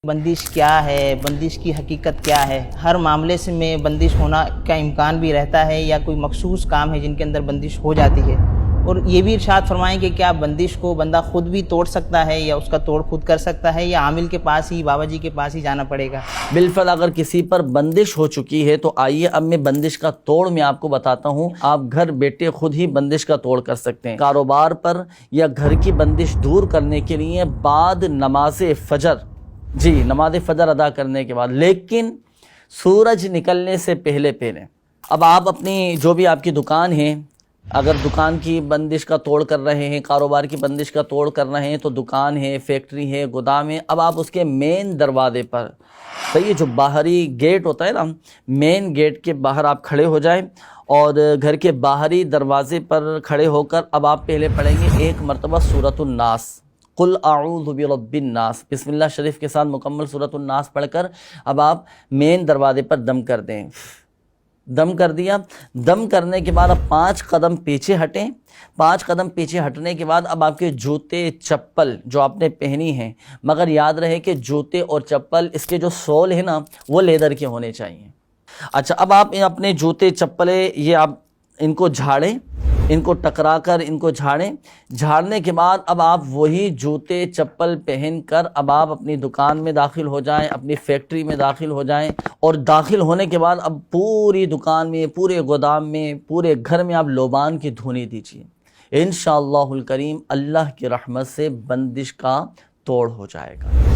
بندش کیا ہے، بندش کی حقیقت کیا ہے؟ ہر معاملے سے میں بندش ہونا کا امکان بھی رہتا ہے یا کوئی مخصوص کام ہے جن کے اندر بندش ہو جاتی ہے؟ اور یہ بھی ارشاد فرمائیں کہ کیا بندش کو بندہ خود بھی توڑ سکتا ہے یا اس کا توڑ خود کر سکتا ہے یا عامل کے پاس ہی، بابا جی کے پاس ہی جانا پڑے گا؟ بالفعل اگر کسی پر بندش ہو چکی ہے تو آئیے اب میں بندش کا توڑ میں آپ کو بتاتا ہوں۔ آپ گھر بیٹھے خود ہی بندش کا توڑ کر سکتے ہیں۔ کاروبار پر یا گھر کی بندش دور کرنے کے لیے بعد نماز فجر، نماز فجر ادا کرنے کے بعد، لیکن سورج نکلنے سے پہلے اب آپ اپنی جو بھی آپ کی دکان ہے، اگر دکان کی بندش کا توڑ کر رہے ہیں، کاروبار کی بندش کا توڑ کر رہے ہیں، تو دکان ہے، فیکٹری ہے، گودام ہے، اب آپ اس کے مین دروازے پر، صحیح، جو باہری گیٹ ہوتا ہے نا، مین گیٹ کے باہر آپ کھڑے ہو جائیں اور گھر کے باہری دروازے پر کھڑے ہو کر اب آپ پہلے پڑھیں گے ایک مرتبہ سورۃ الناس، قل اعوذ برب الناس، بسم اللہ شریف کے ساتھ مکمل سورۃ الناس پڑھ کر اب آپ مین دروازے پر دم کر دیں۔ دم کر دیا، دم کرنے کے بعد اب 5 قدم پیچھے ہٹیں۔ 5 قدم پیچھے ہٹنے کے بعد اب آپ کے جوتے چپل جو آپ نے پہنی ہیں، مگر یاد رہے کہ جوتے اور چپل، اس کے جو سول ہے نا، وہ لیدر کے ہونے چاہیے۔ اچھا، اب آپ اپنے جوتے چپلیں یہ آپ ان کو جھاڑیں، ان کو ٹکرا کر ان کو جھاڑیں۔ جھاڑنے کے بعد اب آپ وہی جوتے چپل پہن کر اب آپ اپنی دکان میں داخل ہو جائیں، اپنی فیکٹری میں داخل ہو جائیں، اور داخل ہونے کے بعد اب پوری دکان میں، پورے گودام میں، پورے گھر میں آپ لوبان کی دھونی دیجیے۔ انشاءاللہ الکریم اللہ کی رحمت سے بندش کا توڑ ہو جائے گا۔